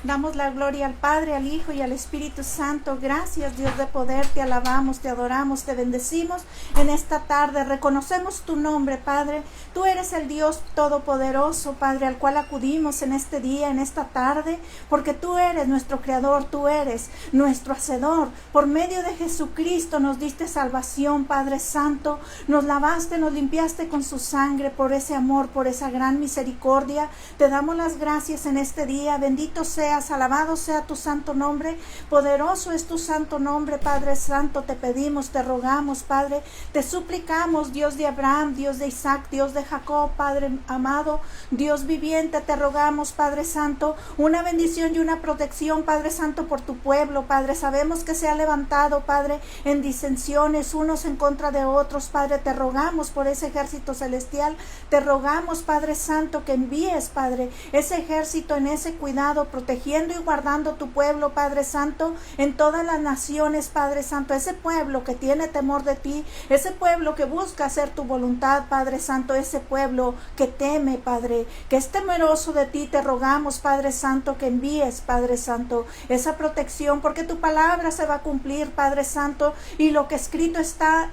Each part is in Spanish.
Damos la gloria al Padre, al Hijo y al Espíritu Santo. Gracias, Dios de poder, te alabamos, te adoramos, te bendecimos en esta tarde. Reconocemos tu nombre, Padre. Tú eres el Dios todopoderoso, Padre, al cual acudimos en este día, en esta tarde, porque tú eres nuestro Creador, tú eres nuestro Hacedor. Por medio de Jesucristo nos diste salvación, Padre Santo. Nos lavaste, nos limpiaste con su sangre, por ese amor, por esa gran misericordia. Te damos las gracias en este día. Bendito sea, alabado sea tu santo nombre, poderoso es tu santo nombre, Padre Santo. Te pedimos, te rogamos, Padre, te suplicamos, Dios de Abraham, Dios de Isaac, Dios de Jacob, Padre amado, Dios viviente, te rogamos, Padre Santo, una bendición y una protección, Padre Santo, por tu pueblo, Padre. Sabemos que se ha levantado, Padre, en disensiones, unos en contra de otros, Padre. Te rogamos por ese ejército celestial, te rogamos, Padre Santo, que envíes, Padre, ese ejército en ese cuidado, protegiendo y guardando tu pueblo, Padre Santo, en todas las naciones, Padre Santo, ese pueblo que tiene temor de ti, ese pueblo que busca hacer tu voluntad, Padre Santo, ese pueblo que teme, Padre, que es temeroso de ti. Te rogamos, Padre Santo, que envíes, Padre Santo, esa protección, porque tu palabra se va a cumplir, Padre Santo, y lo que escrito está,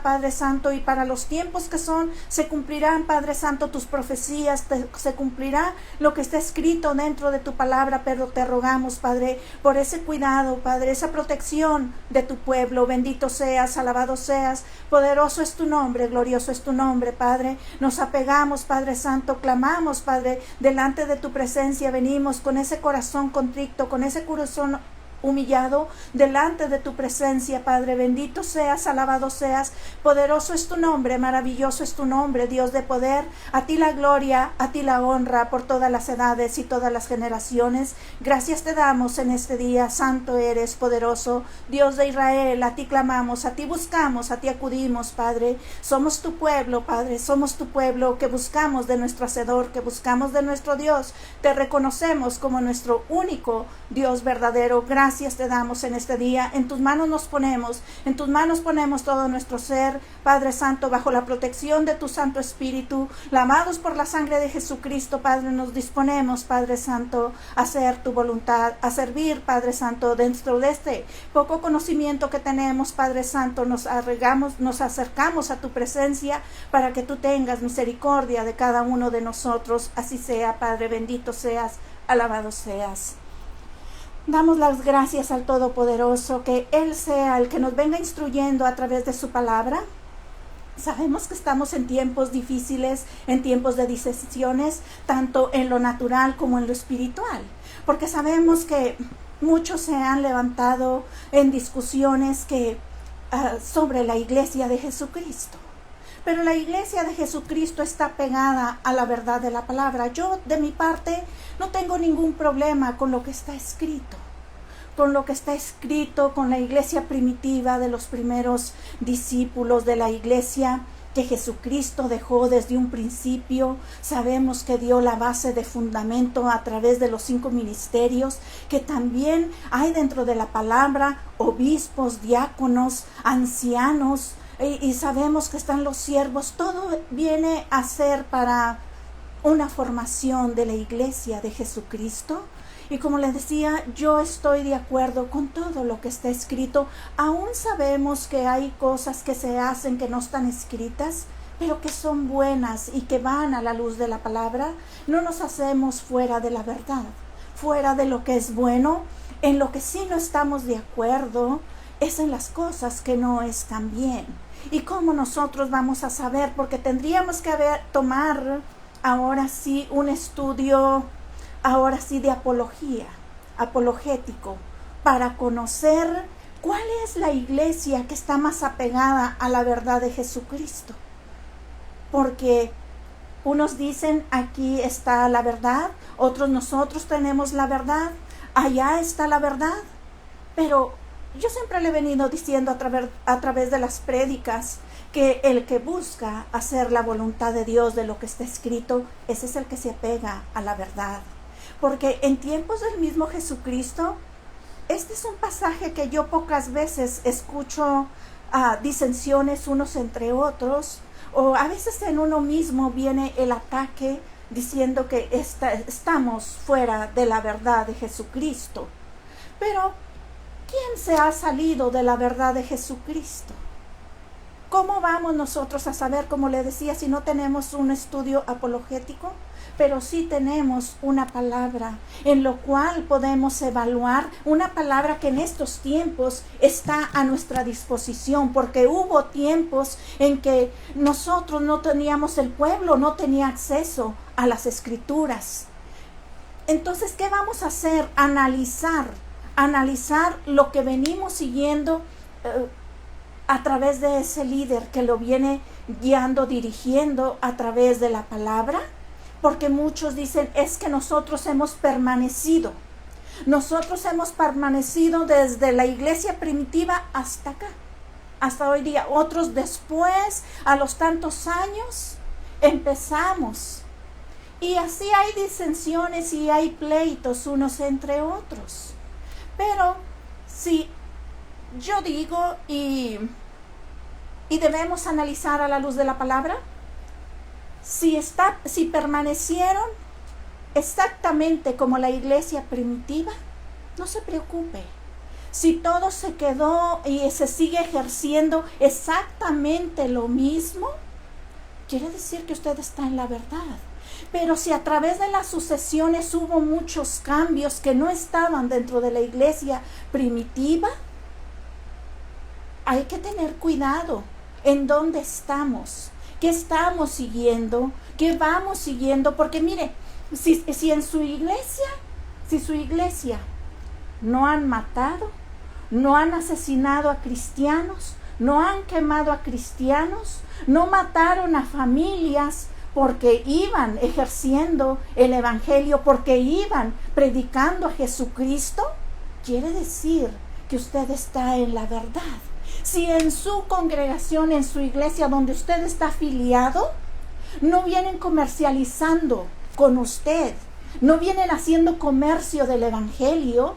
Padre Santo, y para los tiempos que son, se cumplirán, Padre Santo, tus profecías, se cumplirá lo que está escrito dentro de tu palabra. Pero te rogamos, Padre, por ese cuidado, Padre, esa protección de tu pueblo. Bendito seas, alabado seas, poderoso es tu nombre, glorioso es tu nombre, Padre. Nos apegamos, Padre Santo, clamamos, Padre, delante de tu presencia. Venimos con ese corazón contrito, con ese corazón humillado delante de tu presencia, Padre. Bendito seas, alabado seas, poderoso es tu nombre, maravilloso es tu nombre, Dios de poder. A ti la gloria, a ti la honra por todas las edades y todas las generaciones. Gracias te damos en este día. Santo eres, poderoso Dios de Israel. A ti clamamos, a ti buscamos, a ti acudimos, Padre. Somos tu pueblo, Padre, somos tu pueblo que buscamos de nuestro Hacedor, que buscamos de nuestro Dios. Te reconocemos como nuestro único Dios verdadero. Gracias te damos en este día. En tus manos nos ponemos, en tus manos ponemos todo nuestro ser, Padre Santo, bajo la protección de tu Santo Espíritu, lavados por la sangre de Jesucristo, Padre. Nos disponemos, Padre Santo, a hacer tu voluntad, a servir, Padre Santo, dentro de este poco conocimiento que tenemos, Padre Santo. Nos acercamos a tu presencia para que tú tengas misericordia de cada uno de nosotros. Así sea, Padre. Bendito seas, alabado seas. Damos las gracias al Todopoderoso, que Él sea el que nos venga instruyendo a través de su palabra. Sabemos que estamos en tiempos difíciles, en tiempos de disensiones, tanto en lo natural como en lo espiritual, porque sabemos que muchos se han levantado en discusiones sobre la iglesia de Jesucristo. Pero la iglesia de Jesucristo está pegada a la verdad de la palabra. Yo, de mi parte, no tengo ningún problema con lo que está escrito. Con lo que está escrito, con la iglesia primitiva de los primeros discípulos de la iglesia que Jesucristo dejó desde un principio. Sabemos que dio la base de fundamento a través de los 5 ministerios, que también hay dentro de la palabra obispos, diáconos, ancianos, y sabemos que están los siervos. Todo viene a ser para una formación de la iglesia de Jesucristo. Y como les decía, yo estoy de acuerdo con todo lo que está escrito. Aún sabemos que hay cosas que se hacen que no están escritas, pero que son buenas y que van a la luz de la palabra. No nos hacemos fuera de la verdad, fuera de lo que es bueno. En lo que sí no estamos de acuerdo es en las cosas que no están bien. ¿Y cómo nosotros vamos a saber? Porque tendríamos que tomar ahora sí un estudio, ahora sí de apologético, para conocer cuál es la iglesia que está más apegada a la verdad de Jesucristo. Porque unos dicen aquí está la verdad, otros nosotros tenemos la verdad, allá está la verdad. Pero yo siempre le he venido diciendo a través de las prédicas que el que busca hacer la voluntad de Dios de lo que está escrito, ese es el que se apega a la verdad. Porque en tiempos del mismo Jesucristo, este es un pasaje que yo pocas veces escucho disensiones unos entre otros, o a veces en uno mismo viene el ataque diciendo que estamos fuera de la verdad de Jesucristo. Pero, ¿quién se ha salido de la verdad de Jesucristo? ¿Cómo vamos nosotros a saber, como le decía, si no tenemos un estudio apologético? Pero sí tenemos una palabra en lo cual podemos evaluar, una palabra que en estos tiempos está a nuestra disposición, porque hubo tiempos en que nosotros no teníamos, el pueblo no tenía acceso a las escrituras. Entonces, ¿qué vamos a hacer? Analizar lo que venimos siguiendo a través de ese líder que lo viene guiando, dirigiendo a través de la palabra. Porque muchos dicen, es que nosotros hemos permanecido desde la iglesia primitiva hasta acá, hasta hoy día. Otros después, a los tantos años, empezamos. Y así hay disensiones y hay pleitos unos entre otros. Pero si yo digo y debemos analizar a la luz de la palabra, si permanecieron exactamente como la iglesia primitiva, no se preocupe. Si todo se quedó y se sigue ejerciendo exactamente lo mismo, quiere decir que usted está en la verdad. Pero si a través de las sucesiones hubo muchos cambios que no estaban dentro de la iglesia primitiva, hay que tener cuidado en dónde estamos. ¿Qué estamos siguiendo? ¿Qué vamos siguiendo? Porque mire, si en su iglesia no han matado, no han asesinado a cristianos, no han quemado a cristianos, no mataron a familias porque iban ejerciendo el evangelio, porque iban predicando a Jesucristo, quiere decir que usted está en la verdad. Si en su congregación, en su iglesia donde usted está afiliado, no vienen comercializando con usted, no vienen haciendo comercio del evangelio,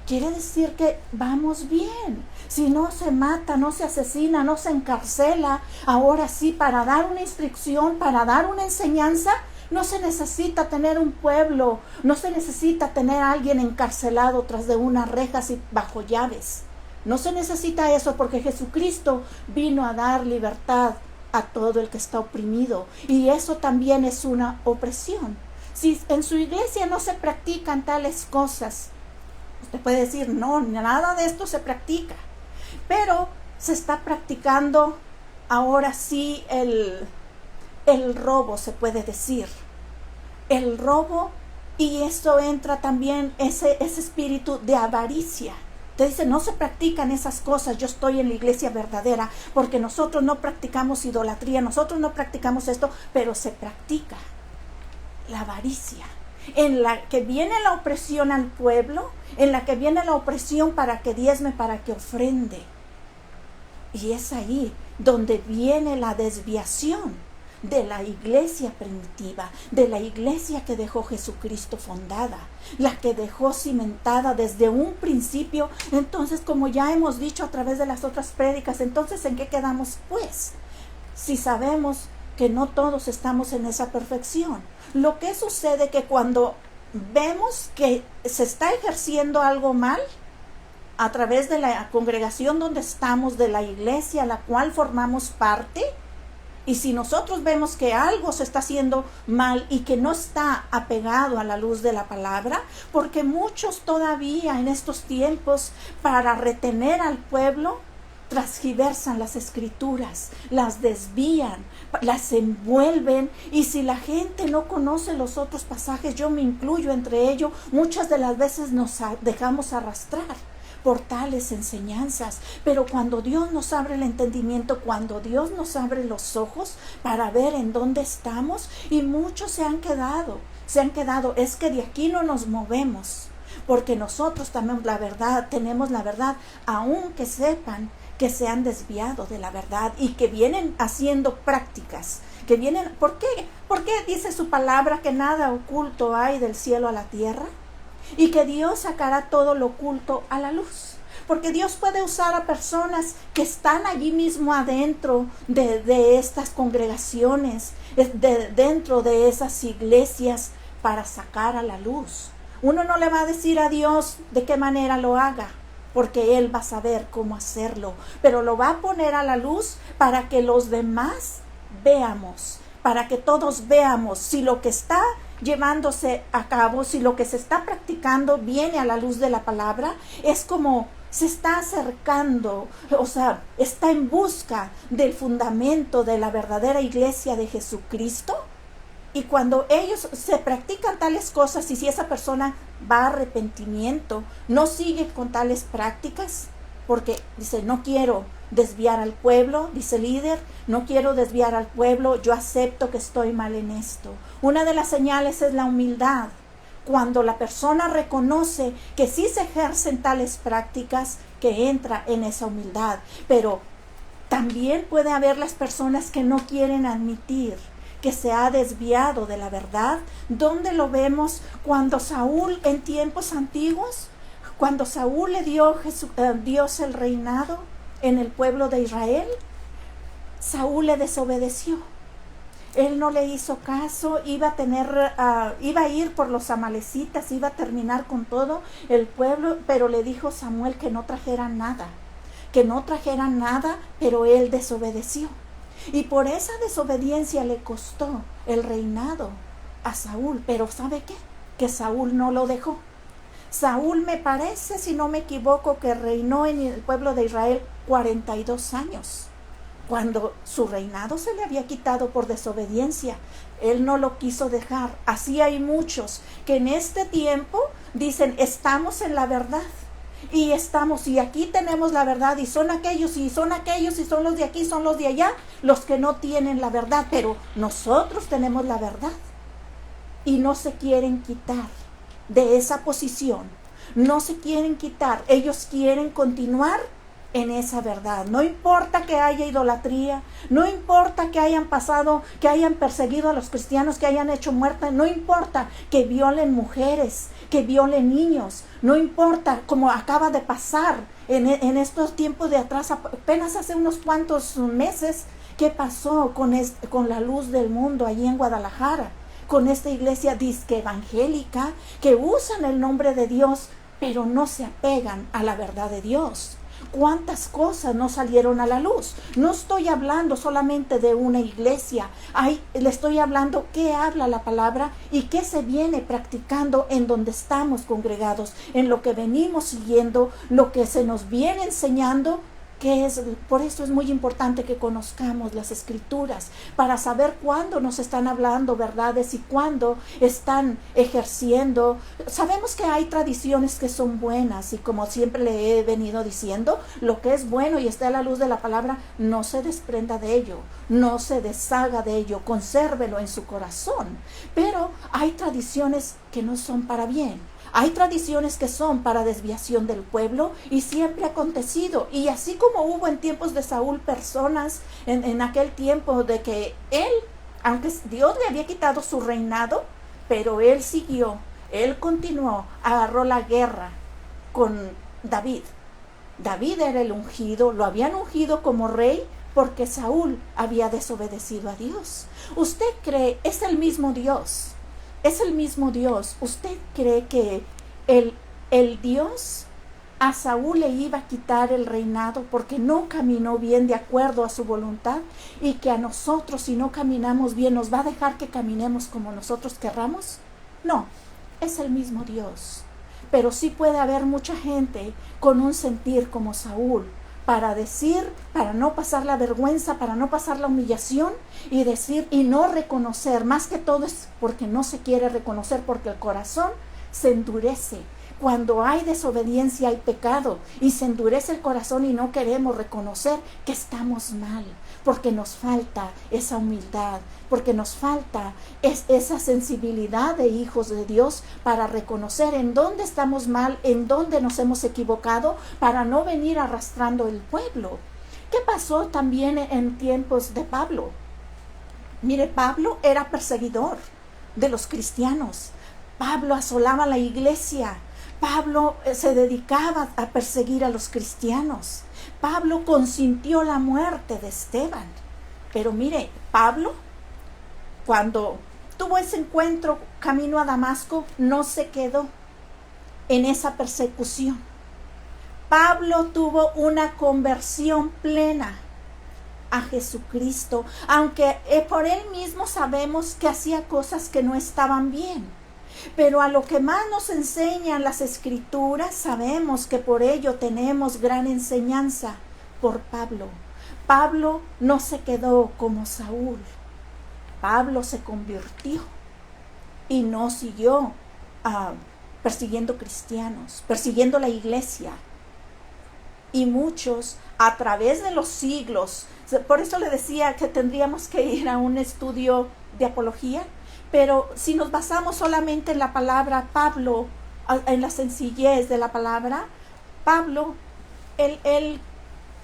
quiere decir que vamos bien. Si no se mata, no se asesina, no se encarcela, ahora sí, para dar una instrucción, para dar una enseñanza, no se necesita tener un pueblo, no se necesita tener a alguien encarcelado tras de unas rejas y bajo llaves. No se necesita eso, porque Jesucristo vino a dar libertad a todo el que está oprimido. Y eso también es una opresión. Si en su iglesia no se practican tales cosas, usted puede decir, no, nada de esto se practica. Pero se está practicando ahora sí el robo, se puede decir. El robo, y eso entra también ese espíritu de avaricia. Te dice, no se practican esas cosas, yo estoy en la iglesia verdadera, porque nosotros no practicamos idolatría, nosotros no practicamos esto, pero se practica la avaricia, en la que viene la opresión al pueblo, en la que viene la opresión para que diezme, para que ofrende. Y es ahí donde viene la desviación de la iglesia primitiva, de la iglesia que dejó Jesucristo fundada, la que dejó cimentada desde un principio. Entonces, como ya hemos dicho a través de las otras prédicas, entonces ¿en qué quedamos pues? Si sabemos que no todos estamos en esa perfección. Lo que sucede que cuando vemos que se está ejerciendo algo mal, a través de la congregación donde estamos, de la iglesia a la cual formamos parte, y si nosotros vemos que algo se está haciendo mal y que no está apegado a la luz de la palabra, porque muchos todavía en estos tiempos, para retener al pueblo, transgiversan las escrituras, las desvían, las envuelven, y si la gente no conoce los otros pasajes, yo me incluyo entre ellos, muchas de las veces nos dejamos arrastrar por tales enseñanzas. Pero cuando Dios nos abre el entendimiento, cuando Dios nos abre los ojos para ver en dónde estamos, y muchos se han quedado, es que de aquí no nos movemos, porque nosotros tenemos la verdad, aunque sepan que se han desviado de la verdad y que vienen haciendo prácticas, ¿por qué? ¿Por qué dice su palabra que nada oculto hay del cielo a la tierra? Y que Dios sacará todo lo oculto a la luz. Porque Dios puede usar a personas que están allí mismo adentro de estas congregaciones, dentro de esas iglesias para sacar a la luz. Uno no le va a decir a Dios de qué manera lo haga, porque Él va a saber cómo hacerlo, pero lo va a poner a la luz para que los demás veamos, para que todos veamos si lo que está llevándose a cabo, si lo que se está practicando viene a la luz de la palabra. Es como se está acercando, o sea, está en busca del fundamento de la verdadera iglesia de Jesucristo. Y cuando ellos se practican tales cosas, y si esa persona va a arrepentimiento, no sigue con tales prácticas, porque dice, no quiero desviar al pueblo, dice el líder, no quiero desviar al pueblo, yo acepto que estoy mal en esto. Una de las señales es la humildad. Cuando la persona reconoce que sí se ejercen tales prácticas, que entra en esa humildad. Pero también puede haber las personas que no quieren admitir que se ha desviado de la verdad. ¿Dónde lo vemos? Cuando Saúl, en tiempos antiguos, cuando Saúl le dio Dios el reinado en el pueblo de Israel, Saúl le desobedeció. Él no le hizo caso, iba a ir por los amalecitas, iba a terminar con todo el pueblo, pero le dijo Samuel que no trajeran nada, pero él desobedeció. Y por esa desobediencia le costó el reinado a Saúl. Pero ¿sabe qué? Que Saúl no lo dejó. Saúl, me parece, si no me equivoco, que reinó en el pueblo de Israel 42 años. Cuando su reinado se le había quitado por desobediencia, él no lo quiso dejar. Así hay muchos que en este tiempo dicen, estamos en la verdad. Y aquí tenemos la verdad, y son aquellos, y son los de aquí, son los de allá, los que no tienen la verdad, pero nosotros tenemos la verdad. Y no se quieren quitar de esa posición, no se quieren quitar, ellos quieren continuar en esa verdad. No importa que haya idolatría, no importa que hayan perseguido a los cristianos, que hayan hecho muerte, no importa que violen mujeres, que violen niños, no importa, como acaba de pasar en estos tiempos de atrás, apenas hace unos cuantos meses, ¿qué pasó con la luz del mundo allí en Guadalajara? Con esta iglesia disque evangélica que usan el nombre de Dios, pero no se apegan a la verdad de Dios. ¿Cuántas cosas no salieron a la luz? No estoy hablando solamente de una iglesia, le estoy hablando qué habla la palabra y qué se viene practicando en donde estamos congregados, en lo que venimos siguiendo, lo que se nos viene enseñando. Por eso es muy importante que conozcamos las escrituras, para saber cuándo nos están hablando verdades y cuándo están ejerciendo. Sabemos que hay tradiciones que son buenas, y como siempre le he venido diciendo, lo que es bueno y está a la luz de la palabra, no se desprenda de ello, no se deshaga de ello, consérvelo en su corazón. Pero hay tradiciones que no son para bien. Hay tradiciones que son para desviación del pueblo, y siempre ha acontecido. Y así como hubo en tiempos de Saúl personas en aquel tiempo de que él, aunque Dios le había quitado su reinado, pero él siguió, él continuó, agarró la guerra con David. David era el ungido, lo habían ungido como rey porque Saúl había desobedecido a Dios. ¿Usted cree, es el mismo Dios? Es el mismo Dios? ¿Usted cree que el Dios a Saúl le iba a quitar el reinado porque no caminó bien de acuerdo a su voluntad, y que a nosotros, si no caminamos bien, nos va a dejar que caminemos como nosotros querramos? No, es el mismo Dios. Pero sí puede haber mucha gente con un sentir como Saúl, para decir, para no pasar la vergüenza, para no pasar la humillación, y decir y no reconocer. Más que todo es porque no se quiere reconocer, porque el corazón se endurece. Cuando hay desobediencia hay pecado, y se endurece el corazón y no queremos reconocer que estamos mal, porque nos falta esa humildad, porque nos falta esa sensibilidad de hijos de Dios para reconocer en dónde estamos mal, en dónde nos hemos equivocado, para no venir arrastrando el pueblo. ¿Qué pasó también en tiempos de Pablo? Mire, Pablo era perseguidor de los cristianos. Pablo asolaba la iglesia. Pablo se dedicaba a perseguir a los cristianos. Pablo consintió la muerte de Esteban. Pero mire, Pablo cuando tuvo ese encuentro camino a Damasco, no se quedó en esa persecución. Pablo tuvo una conversión plena a Jesucristo, aunque por él mismo sabemos que hacía cosas que no estaban bien. Pero a lo que más nos enseñan las Escrituras, sabemos que por ello tenemos gran enseñanza por Pablo. Pablo no se quedó como Saúl. Pablo se convirtió y no siguió persiguiendo cristianos, persiguiendo la iglesia. Y muchos a través de los siglos, por eso le decía que tendríamos que ir a un estudio de apología, pero si nos basamos solamente en la palabra Pablo, en la sencillez de la palabra, Pablo, él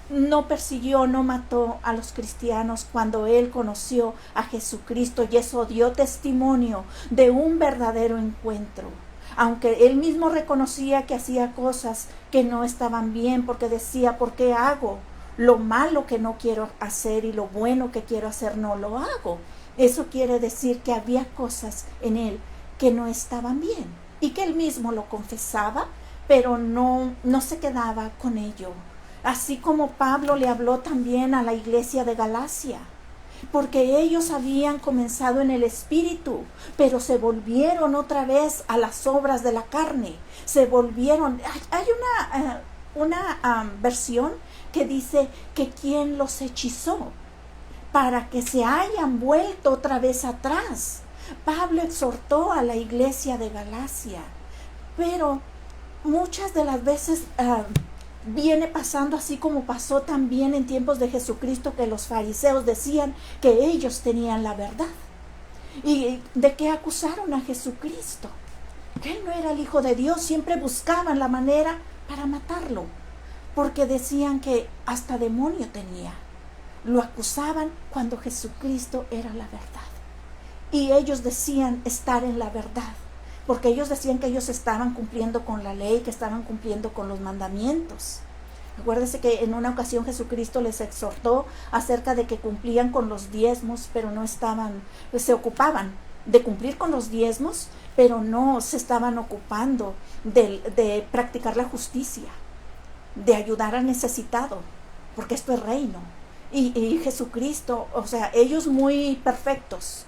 no persiguió, no mató a los cristianos cuando él conoció a Jesucristo, y eso dio testimonio de un verdadero encuentro. Aunque él mismo reconocía que hacía cosas que no estaban bien, porque decía, ¿por qué hago lo malo que no quiero hacer y lo bueno que quiero hacer no lo hago? Eso quiere decir que había cosas en él que no estaban bien y que él mismo lo confesaba, pero no se quedaba con ello. Así como Pablo le habló también a la iglesia de Galacia, porque ellos habían comenzado en el espíritu, pero se volvieron otra vez a las obras de la carne. Se volvieron, hay una versión que dice que quien los hechizó para que se hayan vuelto otra vez atrás. Pablo exhortó a la iglesia de Galacia, pero muchas de las veces viene pasando así como pasó también en tiempos de Jesucristo, que los fariseos decían que ellos tenían la verdad. ¿Y de qué acusaron a Jesucristo? Que él no era el Hijo de Dios. Siempre buscaban la manera para matarlo, porque decían que hasta demonio tenía. Lo acusaban cuando Jesucristo era la verdad. Y ellos decían estar en la verdad, porque ellos decían que ellos estaban cumpliendo con la ley, que estaban cumpliendo con los mandamientos. Acuérdense que en una ocasión Jesucristo les exhortó acerca de que cumplían con los diezmos, pero no estaban, pues se ocupaban de cumplir con los diezmos, pero no se estaban ocupando de practicar la justicia, de ayudar al necesitado, porque esto es reino. Y Jesucristo, o sea, ellos muy perfectos,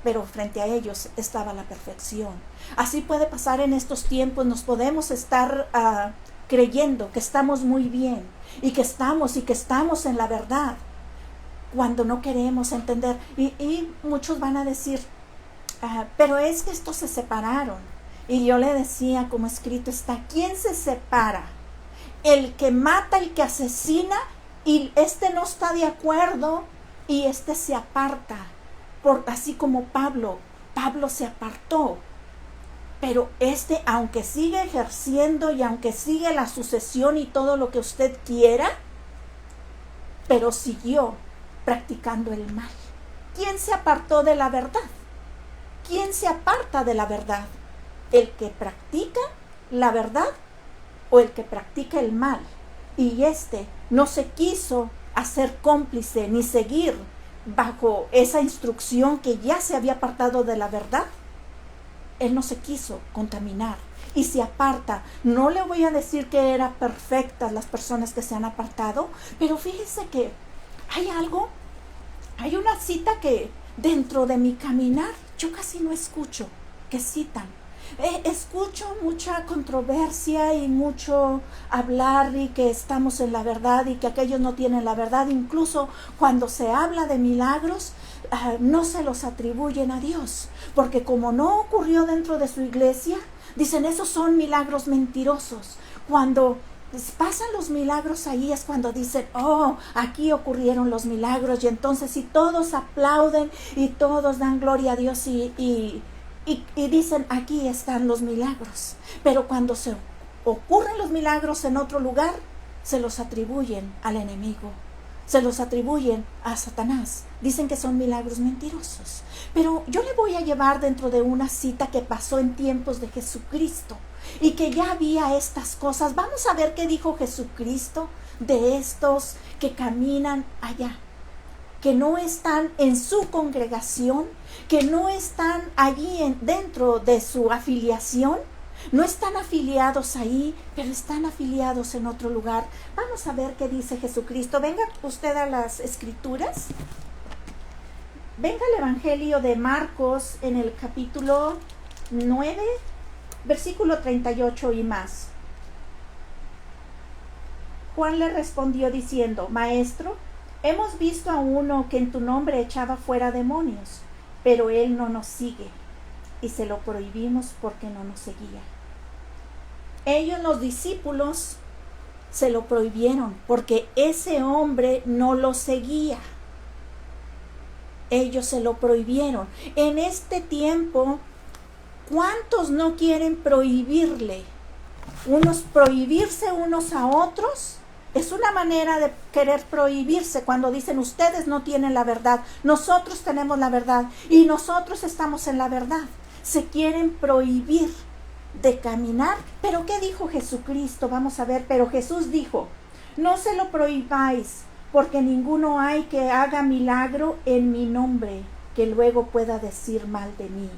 pero frente a ellos estaba la perfección. Así puede pasar en estos tiempos. Nos podemos estar creyendo que estamos muy bien y que estamos en la verdad, cuando no queremos entender. Y muchos van a decir, pero es que estos se separaron. Y yo le decía, como escrito está, ¿quién se separa? El que mata, el que asesina, y no está de acuerdo y se aparta. Así como Pablo se apartó, pero aunque sigue ejerciendo y aunque sigue la sucesión y todo lo que usted quiera, pero siguió practicando el mal. ¿Quién se apartó de la verdad? ¿Quién se aparta de la verdad? ¿El que practica la verdad o el que practica el mal? Y no se quiso hacer cómplice ni seguir bajo esa instrucción que ya se había apartado de la verdad. Él no se quiso contaminar y se aparta. No le voy a decir que eran perfectas las personas que se han apartado, pero fíjese que hay una cita que dentro de mi caminar yo casi no escucho que citan. Escucho mucha controversia y mucho hablar y que estamos en la verdad y que aquellos no tienen la verdad. Incluso cuando se habla de milagros, no se los atribuyen a Dios, porque como no ocurrió dentro de su iglesia, dicen esos son milagros mentirosos. Cuando pasan los milagros ahí es cuando dicen, oh, aquí ocurrieron los milagros, y entonces si todos aplauden y todos dan gloria a Dios y dicen, aquí están los milagros. Pero cuando se ocurren los milagros en otro lugar, se los atribuyen al enemigo, se los atribuyen a Satanás. Dicen que son milagros mentirosos. Pero yo le voy a llevar dentro de una cita que pasó en tiempos de Jesucristo y que ya había estas cosas. Vamos a ver qué dijo Jesucristo de estos que caminan allá. que no están en su congregación, que no están allí dentro de su afiliación, no están afiliados ahí, pero están afiliados en otro lugar. Vamos a ver qué dice Jesucristo. Venga usted a las Escrituras. Venga al Evangelio de Marcos en el capítulo 9, versículo 38 y más. Juan le respondió diciendo: Maestro, hemos visto a uno que en tu nombre echaba fuera demonios, pero él no nos sigue, y se lo prohibimos porque no nos seguía. Ellos, los discípulos, se lo prohibieron porque ese hombre no lo seguía. Ellos se lo prohibieron. En este tiempo, ¿cuántos no quieren prohibirle? Prohibirse unos a otros. Es una manera de querer prohibirse cuando dicen: ustedes no tienen la verdad, nosotros tenemos la verdad y nosotros estamos en la verdad. Se quieren prohibir de caminar. Pero ¿qué dijo Jesucristo? Vamos a ver. Pero Jesús dijo: no se lo prohibáis, porque ninguno hay que haga milagro en mi nombre, que luego pueda decir mal de mí.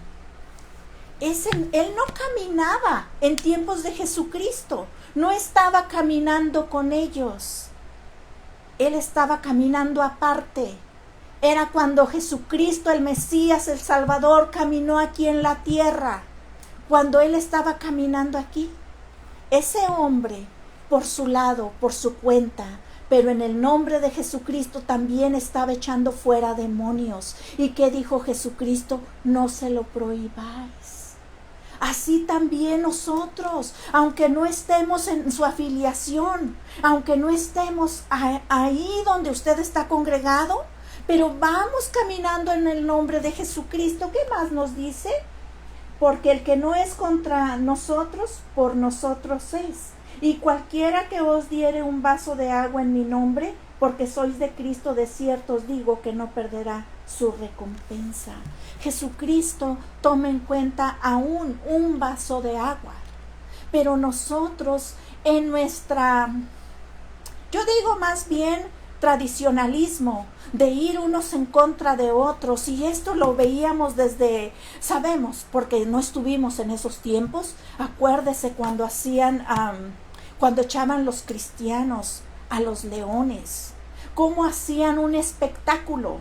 Él no caminaba en tiempos de Jesucristo, no estaba caminando con ellos. Él estaba caminando aparte. Era cuando Jesucristo, el Mesías, el Salvador, caminó aquí en la tierra. Cuando Él estaba caminando aquí, ese hombre, por su lado, por su cuenta, pero en el nombre de Jesucristo también estaba echando fuera demonios. ¿Y qué dijo Jesucristo? No se lo prohibáis. Así también nosotros, aunque no estemos en su afiliación, aunque no estemos ahí donde usted está congregado, pero vamos caminando en el nombre de Jesucristo. ¿Qué más nos dice? Porque el que no es contra nosotros, por nosotros es. Y cualquiera que os diere un vaso de agua en mi nombre, porque sois de Cristo, de cierto os digo que no perderá su recompensa. Jesucristo toma en cuenta aún un vaso de agua. Pero nosotros en nuestra, yo digo más bien tradicionalismo, de ir unos en contra de otros, y esto lo veíamos sabemos, porque no estuvimos en esos tiempos. Acuérdese cuando cuando echaban los cristianos a los leones, cómo hacían un espectáculo,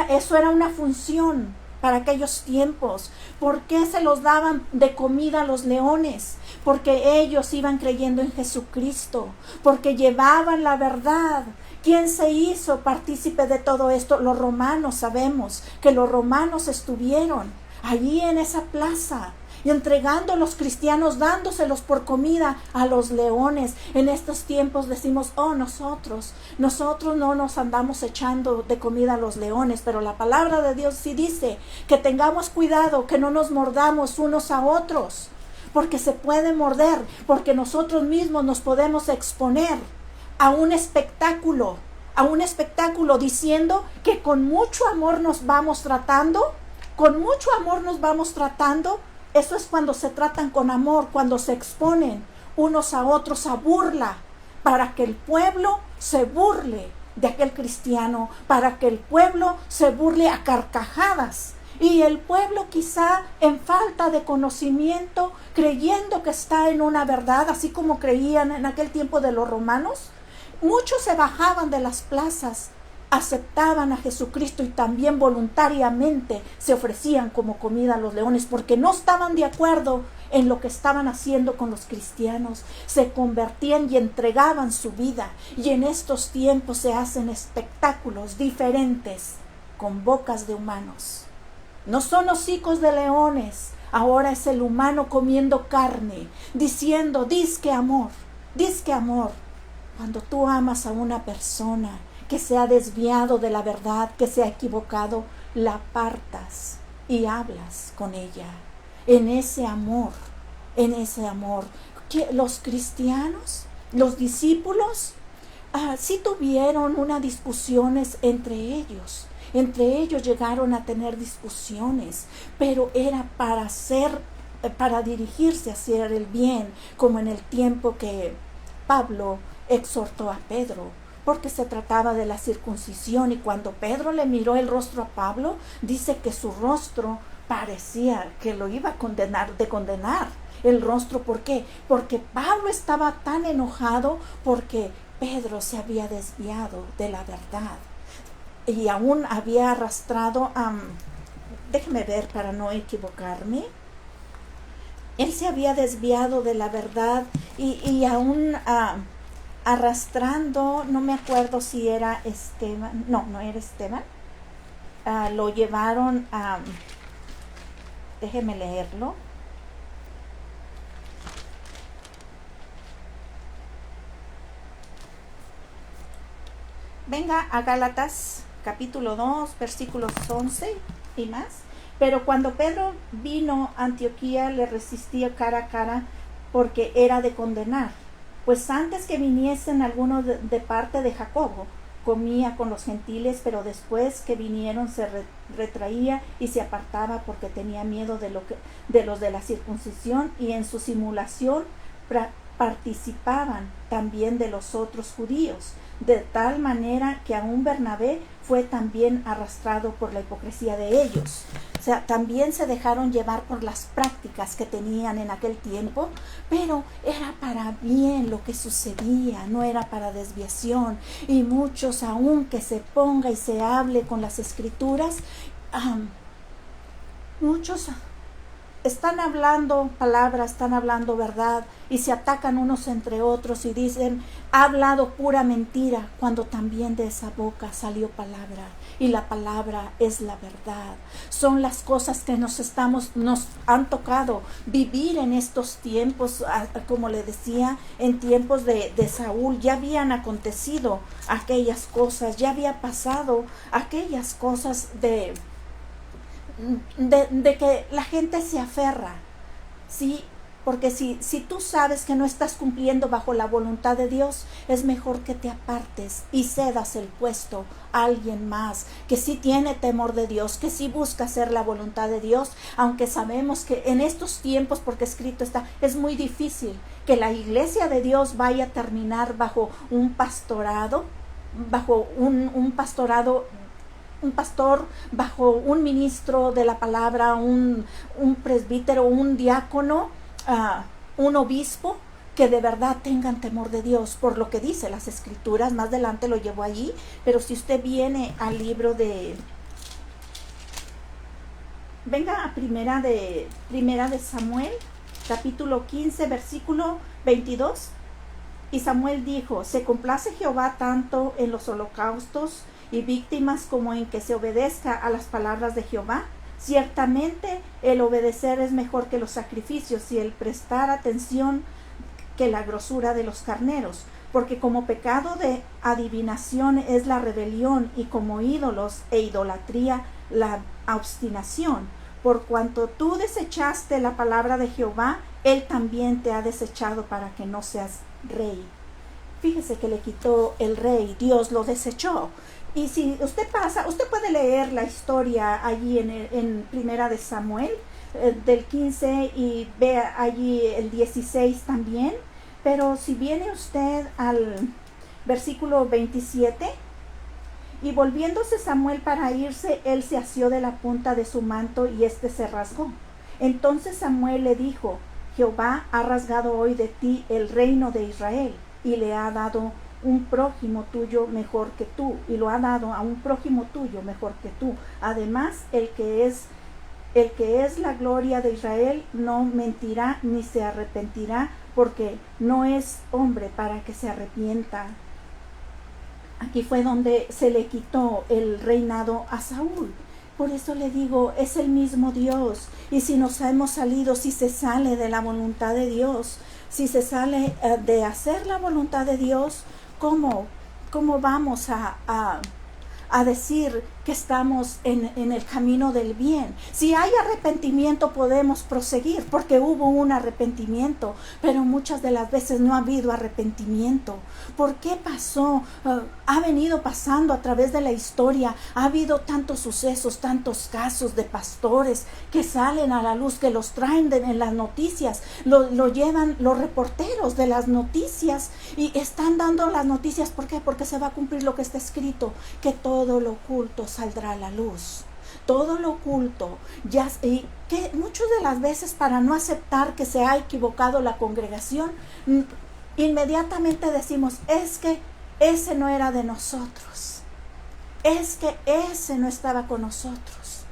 eso era una función para aquellos tiempos. ¿Por qué se los daban de comida a los leones? Porque ellos iban creyendo en Jesucristo, porque llevaban la verdad. ¿Quién se hizo partícipe de todo esto? Los romanos. Sabemos que los romanos estuvieron allí en esa plaza y entregando a los cristianos, dándoselos por comida a los leones. En estos tiempos decimos: nosotros no nos andamos echando de comida a los leones, pero la palabra de Dios sí dice que tengamos cuidado, que no nos mordamos unos a otros, porque se puede morder, porque nosotros mismos nos podemos exponer a un espectáculo, diciendo que con mucho amor nos vamos tratando, Eso es cuando se tratan con amor, cuando se exponen unos a otros a burla, para que el pueblo se burle de aquel cristiano, para que el pueblo se burle a carcajadas. Y el pueblo, quizá en falta de conocimiento, creyendo que está en una verdad, así como creían en aquel tiempo de los romanos, muchos se bajaban de las plazas, aceptaban a Jesucristo y también voluntariamente se ofrecían como comida a los leones, porque no estaban de acuerdo en lo que estaban haciendo con los cristianos. Se convertían y entregaban su vida. Y en estos tiempos se hacen espectáculos diferentes con bocas de humanos. No son hocicos de leones, ahora es el humano comiendo carne, diciendo: disque amor. Cuando tú amas a una persona que se ha desviado de la verdad, que se ha equivocado, la apartas y hablas con ella en ese amor. Que los cristianos, los discípulos, sí tuvieron unas discusiones entre ellos. Entre ellos llegaron a tener discusiones, pero era para dirigirse hacia el bien, como en el tiempo que Pablo exhortó a Pedro. porque se trataba de la circuncisión. Y cuando Pedro le miró el rostro a Pablo, dice que su rostro parecía que lo iba a condenar el rostro. ¿Por qué? Porque Pablo estaba tan enojado porque Pedro se había desviado de la verdad y aún había arrastrado déjeme ver para no equivocarme. Él se había desviado de la verdad y aún arrastrando, no me acuerdo si era Esteban, no era Esteban, lo llevaron a, déjeme leerlo. Venga a Gálatas capítulo 2, versículos 11 y más. Pero cuando Pedro vino a Antioquía, le resistía cara a cara porque era de condenar. Pues antes que viniesen algunos de parte de Jacobo, comía con los gentiles, pero después que vinieron se retraía y se apartaba porque tenía miedo de los de la circuncisión, y en su simulación participaban también de los otros judíos, de tal manera que aún Bernabé fue también arrastrado por la hipocresía de ellos. O sea, también se dejaron llevar por las prácticas que tenían en aquel tiempo, pero era para bien lo que sucedía, no era para desviación. Y muchos, aun que se ponga y se hable con las escrituras, muchos están hablando palabras, están hablando verdad, y se atacan unos entre otros y dicen, ha hablado pura mentira, cuando también de esa boca salió palabra, y la palabra es la verdad. Son las cosas que nos han tocado vivir en estos tiempos. Como le decía, en tiempos de Saúl ya habían acontecido aquellas cosas, ya había pasado aquellas cosas de que la gente se aferra, ¿sí? Porque si tú sabes que no estás cumpliendo bajo la voluntad de Dios, es mejor que te apartes y cedas el puesto a alguien más, que sí tiene temor de Dios, que sí busca hacer la voluntad de Dios, aunque sabemos que en estos tiempos, porque escrito está, es muy difícil que la iglesia de Dios vaya a terminar bajo un pastorado, bajo un pastorado, un pastor, bajo un ministro de la palabra, un presbítero, un diácono, un obispo, que de verdad tengan temor de Dios, por lo que dice las escrituras. Más adelante lo llevo allí, pero si usted viene al libro de, venga a primera de Samuel, capítulo 15, versículo 22. Y Samuel dijo, ¿se complace Jehová tanto en los holocaustos y víctimas como en que se obedezca a las palabras de Jehová? Ciertamente el obedecer es mejor que los sacrificios, y el prestar atención que la grosura de los carneros, porque como pecado de adivinación es la rebelión, y como ídolos e idolatría la obstinación. Por cuanto tú desechaste la palabra de Jehová, él también te ha desechado para que no seas rey. Fíjese que le quitó el rey, Dios lo desechó. Y si usted pasa, usted puede leer la historia allí en Primera de Samuel, del 15, y ve allí el 16 también. Pero si viene usted al versículo 27, y volviéndose Samuel para irse, él se asió de la punta de su manto y éste se rasgó. Entonces Samuel le dijo, Jehová ha rasgado hoy de ti el reino de Israel, y le ha dado un prójimo tuyo mejor que tú, y lo ha dado a un prójimo tuyo mejor que tú. Además, el que es la gloria de Israel no mentirá ni se arrepentirá, porque no es hombre para que se arrepienta. Aquí fue donde se le quitó el reinado a Saúl. Por eso le digo, es el mismo Dios. Y si nos hemos salido, si se sale de la voluntad de Dios, si se sale de hacer la voluntad de Dios, ¿cómo vamos a decir que estamos en el camino del bien. Si hay arrepentimiento podemos proseguir porque hubo un arrepentimiento, pero muchas de las veces no ha habido arrepentimiento. ¿Por qué pasó? Ha venido pasando a través de la historia. Ha habido tantos sucesos, tantos casos de pastores que salen a la luz, que los traen en las noticias, lo llevan los reporteros de las noticias y están dando las noticias. ¿Por qué? Porque se va a cumplir lo que está escrito, que todo lo oculto saldrá a la luz. Todo lo oculto, y que muchas de las veces, para no aceptar que se ha equivocado la congregación, inmediatamente decimos, es que ese no era de nosotros, es que ese no estaba con nosotros,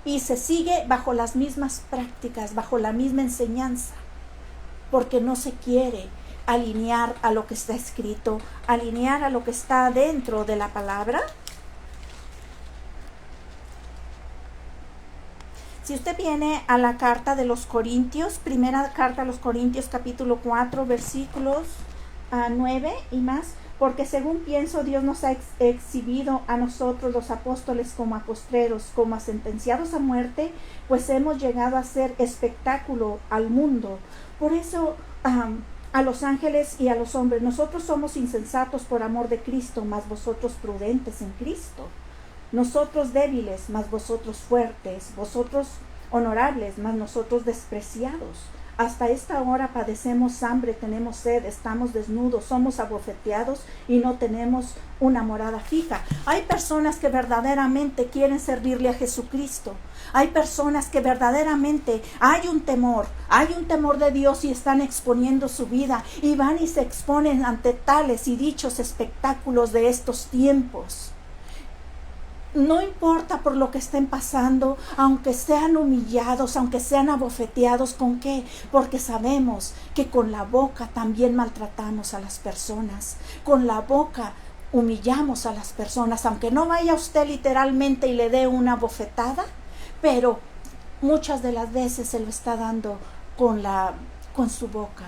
y se sigue bajo las mismas prácticas, bajo la misma enseñanza, porque no se quiere alinear a lo que está escrito, alinear a lo que está dentro de la palabra. Si usted viene a la carta de los Corintios, primera carta a los Corintios, capítulo 4, versículos 9 y más, porque según pienso, Dios nos ha exhibido a nosotros los apóstoles como a postreros, como a sentenciados a muerte, pues hemos llegado a ser espectáculo al mundo. Por eso, a los ángeles y a los hombres, nosotros somos insensatos por amor de Cristo, mas vosotros prudentes en Cristo. Nosotros débiles, mas vosotros fuertes, vosotros honorables, mas nosotros despreciados. Hasta esta hora padecemos hambre, tenemos sed, estamos desnudos, somos abofeteados y no tenemos una morada fija. Hay personas que verdaderamente quieren servirle a Jesucristo. Hay personas que verdaderamente hay un temor de Dios y están exponiendo su vida y van y se exponen ante tales y dichos espectáculos de estos tiempos. No importa por lo que estén pasando, aunque sean humillados, aunque sean abofeteados, ¿con qué? Porque sabemos que con la boca también maltratamos a las personas. Con la boca humillamos a las personas, aunque no vaya usted literalmente y le dé una bofetada, pero muchas de las veces se lo está dando con su boca,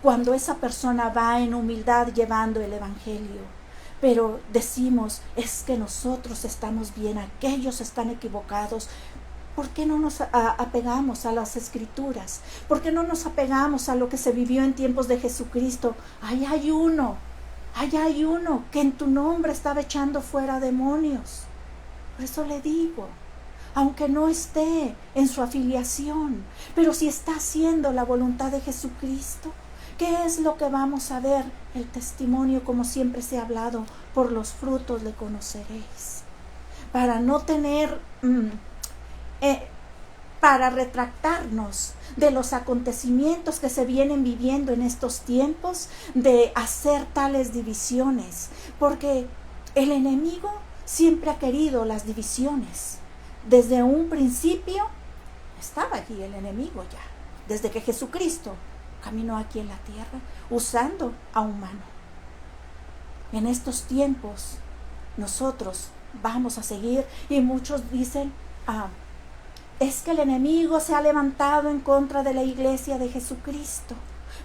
cuando esa persona va en humildad llevando el evangelio. Pero decimos, es que nosotros estamos bien, aquellos están equivocados. ¿Por qué no nos apegamos a las escrituras? ¿Por qué no nos apegamos a lo que se vivió en tiempos de Jesucristo? Ahí hay uno que en tu nombre estaba echando fuera demonios. Por eso le digo, aunque no esté en su afiliación, pero si está haciendo la voluntad de Jesucristo, ¿qué es lo que vamos a ver? El testimonio, como siempre se ha hablado, por los frutos le conoceréis. Para no tener, para retractarnos de los acontecimientos que se vienen viviendo en estos tiempos, de hacer tales divisiones, porque el enemigo siempre ha querido las divisiones. Desde un principio estaba aquí el enemigo ya, desde que Jesucristo caminó aquí en la tierra usando a humano. En estos tiempos nosotros vamos a seguir, y muchos dicen, es que el enemigo se ha levantado en contra de la iglesia de Jesucristo,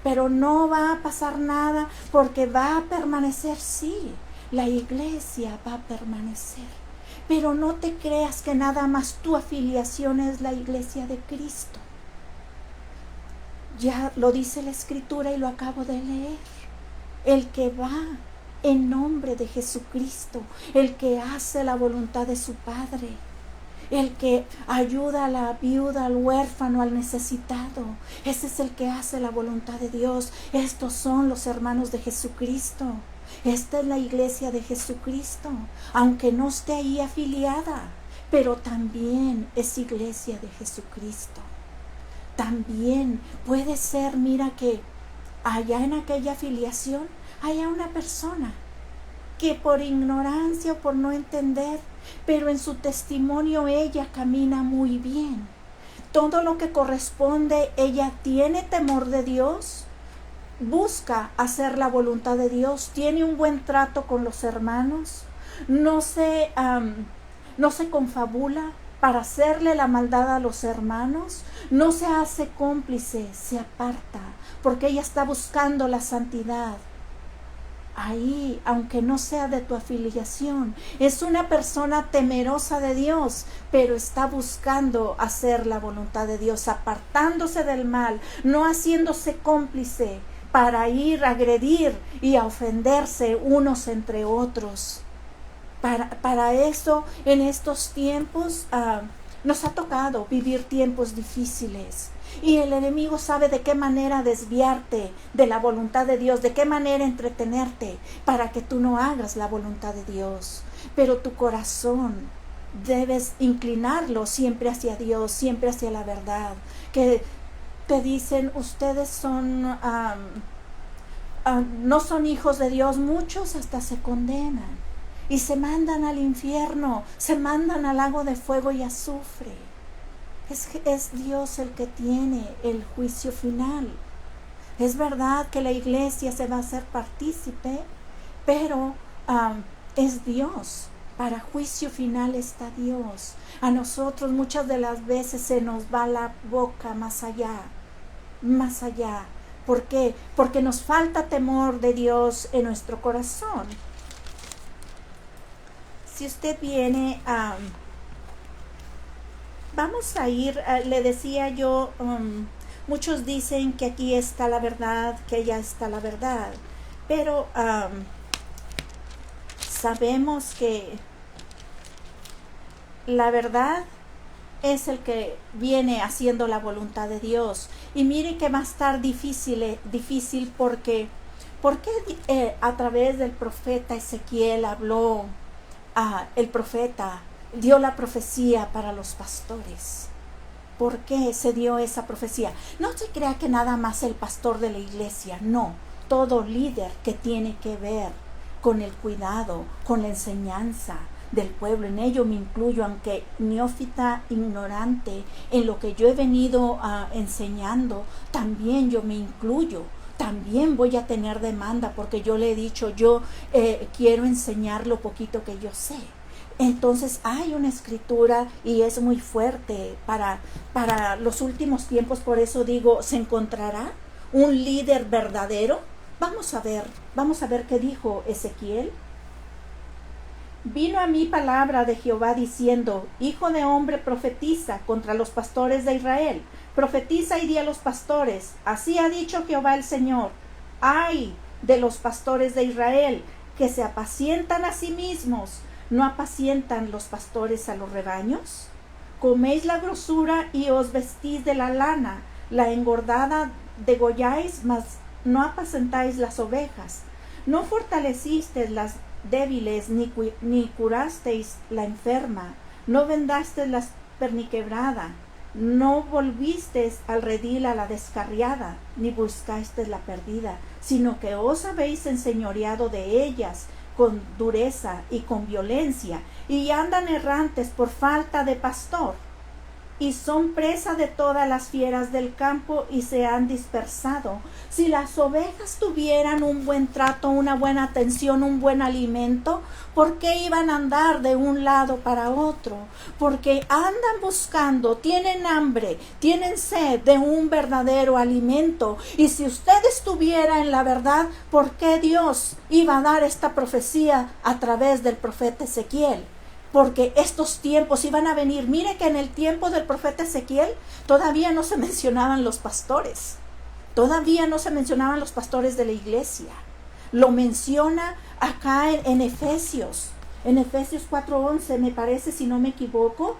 pero no va a pasar nada porque va a permanecer. Sí, la iglesia va a permanecer, pero no te creas que nada más tu afiliación es la iglesia de Cristo. Ya lo dice la Escritura y lo acabo de leer. El que va en nombre de Jesucristo, el que hace la voluntad de su Padre, el que ayuda a la viuda, al huérfano, al necesitado, ese es el que hace la voluntad de Dios. Estos son los hermanos de Jesucristo. Esta es la iglesia de Jesucristo, aunque no esté ahí afiliada, pero también es iglesia de Jesucristo. También puede ser, mira, que allá en aquella afiliación haya una persona que por ignorancia o por no entender, pero en su testimonio ella camina muy bien. Todo lo que corresponde, ella tiene temor de Dios, busca hacer la voluntad de Dios, tiene un buen trato con los hermanos, no se confabula para hacerle la maldad a los hermanos, no se hace cómplice, se aparta, porque ella está buscando la santidad. ahí, aunque no sea de tu afiliación, es una persona temerosa de Dios, pero está buscando hacer la voluntad de Dios, apartándose del mal, no haciéndose cómplice para ir a agredir y a ofenderse unos entre otros. Para eso, en estos tiempos, nos ha tocado vivir tiempos difíciles. Y el enemigo sabe de qué manera desviarte de la voluntad de Dios, de qué manera entretenerte para que tú no hagas la voluntad de Dios. Pero tu corazón debes inclinarlo siempre hacia Dios, siempre hacia la verdad. Que te dicen, ustedes son, no son hijos de Dios, muchos hasta se condenan y se mandan al infierno, se mandan al lago de fuego y azufre. Es Dios el que tiene el juicio final. Es verdad que la iglesia se va a hacer partícipe, pero es Dios. Para juicio final está Dios. A nosotros muchas de las veces se nos va la boca más allá. Más allá. ¿Por qué? Porque nos falta temor de Dios en nuestro corazón. Si usted viene vamos a ir, le decía yo, muchos dicen que aquí está la verdad, que allá está la verdad, pero sabemos que la verdad es el que viene haciendo la voluntad de Dios. Y mire que va a estar difícil porque a través del profeta Ezequiel habló, el profeta dio la profecía para los pastores. ¿Por qué se dio esa profecía? No se crea que nada más el pastor de la iglesia, no. Todo líder que tiene que ver con el cuidado, con la enseñanza del pueblo. En ello me incluyo, aunque neófita, ignorante, en lo que yo he venido enseñando, también yo me incluyo. También voy a tener demanda porque yo le he dicho, yo quiero enseñar lo poquito que yo sé. Entonces hay una escritura y es muy fuerte para los últimos tiempos. Por eso digo, ¿se encontrará un líder verdadero? Vamos a ver qué dijo Ezequiel. Vino a mí palabra de Jehová diciendo, hijo de hombre, profetiza contra los pastores de Israel. Profetiza y di a los pastores, así ha dicho Jehová el Señor, ay de los pastores de Israel, que se apacientan a sí mismos, ¿no apacientan los pastores a los rebaños? Coméis la grosura y os vestís de la lana, la engordada degolláis, mas no apacentáis las ovejas. No fortalecisteis las débiles, ni curasteis la enferma, no vendasteis la perniquebrada, no volvisteis al redil a la descarriada, ni buscasteis la perdida, sino que os habéis enseñoreado de ellas con dureza y con violencia, y andan errantes por falta de pastor, y son presa de todas las fieras del campo y se han dispersado. Si las ovejas tuvieran un buen trato, una buena atención, un buen alimento, ¿por qué iban a andar de un lado para otro? Porque andan buscando, tienen hambre, tienen sed de un verdadero alimento. Y si usted estuviera en la verdad, ¿por qué Dios iba a dar esta profecía a través del profeta Ezequiel? Porque estos tiempos iban a venir. Mire que en el tiempo del profeta Ezequiel todavía no se mencionaban los pastores. Todavía no se mencionaban los pastores de la iglesia. Lo menciona acá en Efesios. En Efesios 4:11 me parece, si no me equivoco.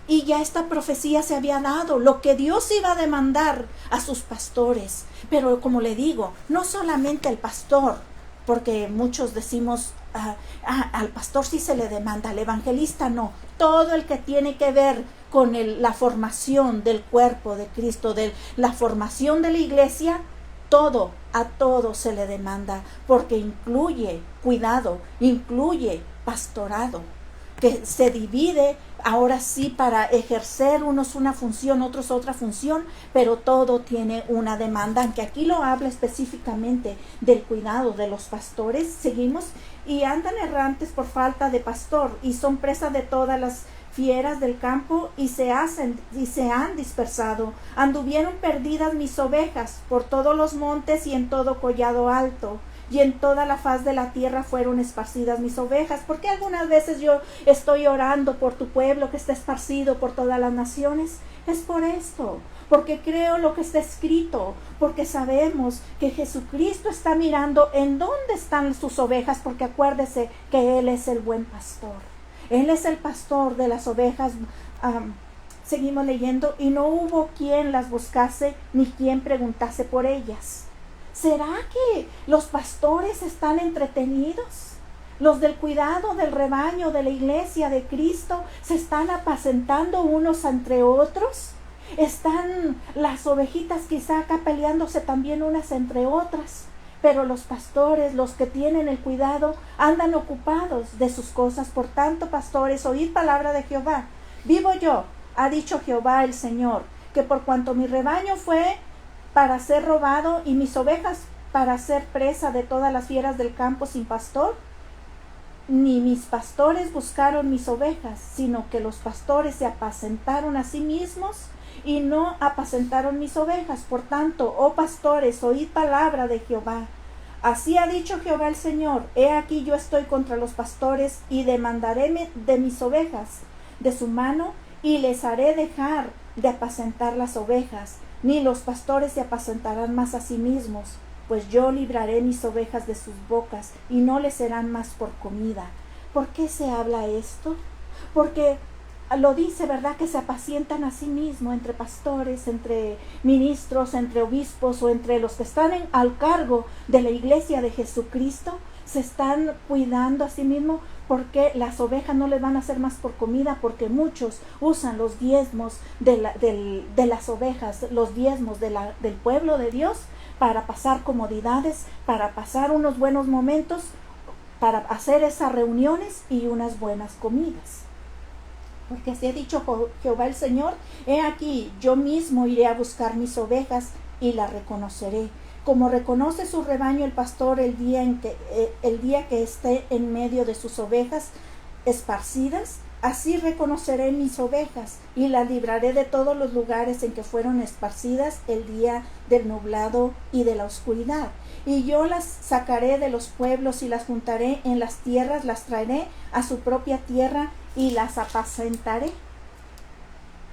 Y ya esta profecía se había dado. Lo que Dios iba a demandar a sus pastores. Pero como le digo, no solamente el pastor. Porque muchos decimos, al pastor sí se le demanda, al evangelista no. Todo el que tiene que ver con la formación del cuerpo de Cristo, de la formación de la iglesia, a todo se le demanda, porque incluye cuidado, incluye pastorado, que se divide ahora sí para ejercer unos una función, otros otra función, pero todo tiene una demanda, aunque aquí lo habla específicamente del cuidado de los pastores. Seguimos, y andan errantes por falta de pastor, y son presa de todas las fieras del campo, y se han dispersado. Anduvieron perdidas mis ovejas por todos los montes y en todo collado alto, y en toda la faz de la tierra fueron esparcidas mis ovejas. Porque algunas veces yo estoy orando por tu pueblo que está esparcido por todas las naciones. Es por esto, porque creo lo que está escrito, porque sabemos que Jesucristo está mirando en dónde están sus ovejas, porque acuérdese que Él es el buen pastor. Él es el pastor de las ovejas. Seguimos leyendo, y no hubo quien las buscase ni quien preguntase por ellas. ¿Será que los pastores están entretenidos? Los del cuidado del rebaño de la iglesia de Cristo se están apacentando unos entre otros. Están las ovejitas quizá acá peleándose también unas entre otras. Pero los pastores, los que tienen el cuidado, andan ocupados de sus cosas. Por tanto, pastores, oíd palabra de Jehová. Vivo yo, ha dicho Jehová el Señor, que por cuanto mi rebaño fue para ser robado y mis ovejas para ser presa de todas las fieras del campo sin pastor, ni mis pastores buscaron mis ovejas, sino que los pastores se apacentaron a sí mismos y no apacentaron mis ovejas. Por tanto, oh pastores, oíd palabra de Jehová. Así ha dicho Jehová el Señor, he aquí yo estoy contra los pastores y demandaré de mis ovejas de su mano y les haré dejar de apacentar las ovejas, ni los pastores se apacentarán más a sí mismos, pues yo libraré mis ovejas de sus bocas y no les serán más por comida. ¿Por qué se habla esto? Porque lo dice, ¿verdad? Que se apacientan a sí mismos entre pastores, entre ministros, entre obispos o entre los que están al cargo de la iglesia de Jesucristo. Se están cuidando a sí mismos porque las ovejas no les van a hacer más por comida, porque muchos usan los diezmos de las ovejas, los diezmos del pueblo de Dios para pasar comodidades, para pasar unos buenos momentos, para hacer esas reuniones y unas buenas comidas. Porque así ha dicho Jehová el Señor, he aquí, yo mismo iré a buscar mis ovejas y las reconoceré. Como reconoce su rebaño el pastor el día que esté en medio de sus ovejas esparcidas, así reconoceré mis ovejas y las libraré de todos los lugares en que fueron esparcidas el día del nublado y de la oscuridad. Y yo las sacaré de los pueblos y las juntaré en las tierras, las traeré a su propia tierra y las apacentaré.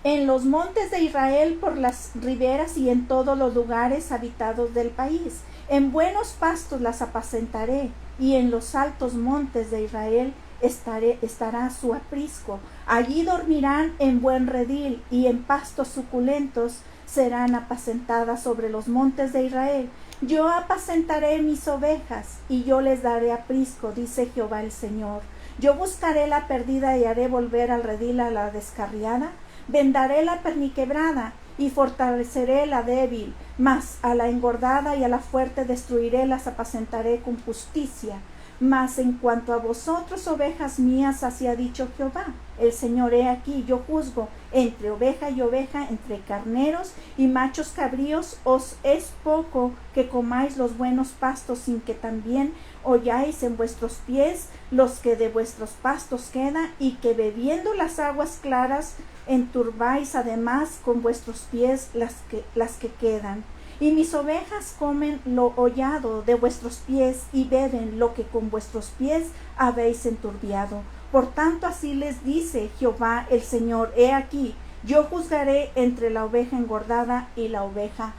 En los montes de Israel, por las riberas y en todos los lugares habitados del país. En buenos pastos las apacentaré, y en los altos montes de Israel estará su aprisco. Allí dormirán en buen redil, y en pastos suculentos serán apacentadas sobre los montes de Israel. Yo apacentaré mis ovejas, y yo les daré aprisco, dice Jehová el Señor. Yo buscaré la perdida y haré volver al redil a la descarriada. Vendaré la perniquebrada y fortaleceré la débil, mas a la engordada y a la fuerte destruiré, las apacentaré con justicia. Mas en cuanto a vosotros, ovejas mías, así ha dicho Jehová el Señor, he aquí, yo juzgo entre oveja y oveja, entre carneros y machos cabríos. Os es poco que comáis los buenos pastos, sin que también holláis en vuestros pies los que de vuestros pastos quedan, y que bebiendo las aguas claras enturbáis además con vuestros pies las que quedan. Y mis ovejas comen lo hollado de vuestros pies y beben lo que con vuestros pies habéis enturbiado. Por tanto, así les dice Jehová el Señor, he aquí, yo juzgaré entre la oveja engordada y la oveja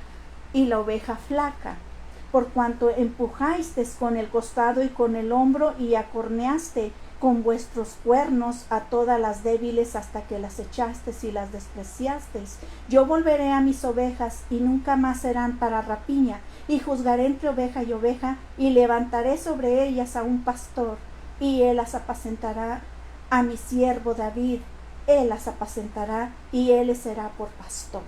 flaca. Por cuanto empujasteis con el costado y con el hombro y acorneaste con vuestros cuernos a todas las débiles hasta que las echasteis y las despreciasteis. Yo volveré a mis ovejas y nunca más serán para rapiña, y juzgaré entre oveja y oveja, y levantaré sobre ellas a un pastor, y él las apacentará. A mi siervo David, él las apacentará, y él les será por pastor.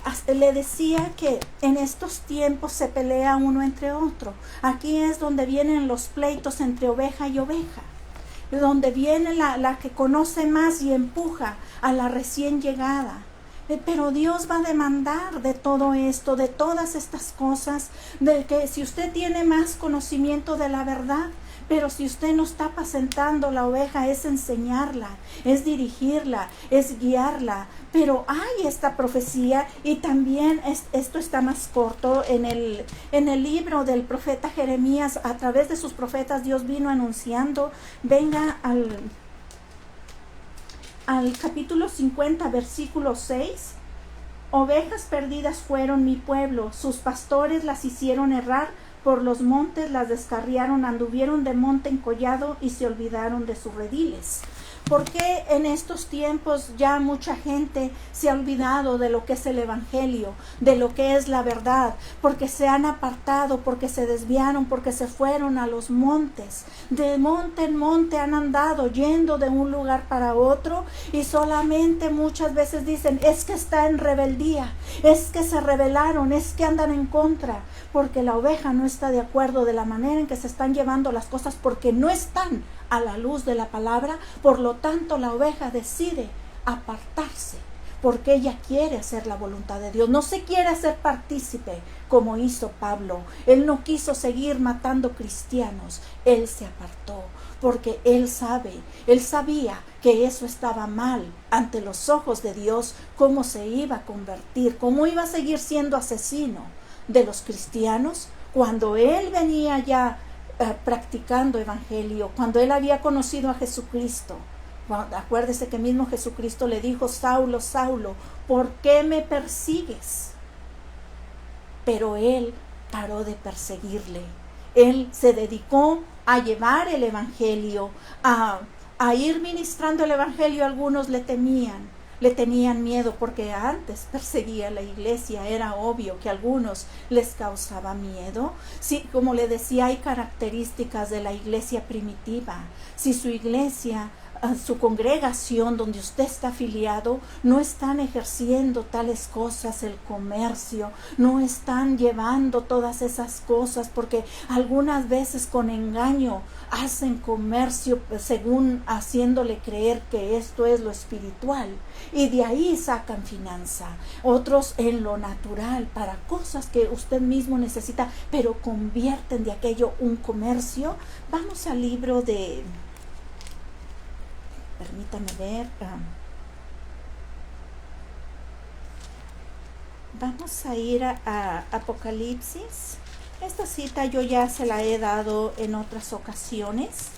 Hasta le decía que en estos tiempos se pelea uno entre otro. Aquí es donde vienen los pleitos entre oveja y oveja, donde viene la que conoce más y empuja a la recién llegada. Pero Dios va a demandar de todo esto, de todas estas cosas, de que si usted tiene más conocimiento de la verdad, pero si usted no está apacentando la oveja, es enseñarla, es dirigirla, es guiarla. Pero hay esta profecía, y también esto está más corto en el libro del profeta Jeremías. A través de sus profetas Dios vino anunciando. Venga al capítulo 50, versículo 6. Ovejas perdidas fueron mi pueblo, sus pastores las hicieron errar, por los montes las descarriaron, anduvieron de monte en collado y se olvidaron de sus rediles. ¿Por qué en estos tiempos ya mucha gente se ha olvidado de lo que es el evangelio, de lo que es la verdad? Porque se han apartado, porque se desviaron, porque se fueron a los montes. De monte en monte han andado, yendo de un lugar para otro, y solamente muchas veces dicen, es que está en rebeldía, es que se rebelaron, es que andan en contra, porque la oveja no está de acuerdo de la manera en que se están llevando las cosas, porque no están a la luz de la palabra. Por lo tanto, la oveja decide apartarse, porque ella quiere hacer la voluntad de Dios, no se quiere hacer partícipe como hizo Pablo. Él no quiso seguir matando cristianos, él se apartó, porque él sabía que eso estaba mal ante los ojos de Dios, cómo se iba a convertir, cómo iba a seguir siendo asesino de los cristianos, cuando él venía ya practicando evangelio, cuando él había conocido a Jesucristo. Acuérdese que mismo Jesucristo le dijo, Saulo, Saulo, ¿por qué me persigues? Pero él paró de perseguirle. Él se dedicó a llevar el evangelio, a ir ministrando el evangelio. Algunos le tenían miedo, porque antes perseguía a la iglesia. Era obvio que a algunos les causaba miedo. Sí, como le decía, hay características de la iglesia primitiva. Si su iglesia, su congregación donde usted está afiliado, no están ejerciendo tales cosas, el comercio, no están llevando todas esas cosas, porque algunas veces con engaño hacen comercio según haciéndole creer que esto es lo espiritual, y de ahí sacan finanza. Otros en lo natural, para cosas que usted mismo necesita, pero convierten de aquello un comercio. Vamos al libro de, permítame ver, vamos a ir a Apocalipsis. Esta cita yo ya se la he dado en otras ocasiones,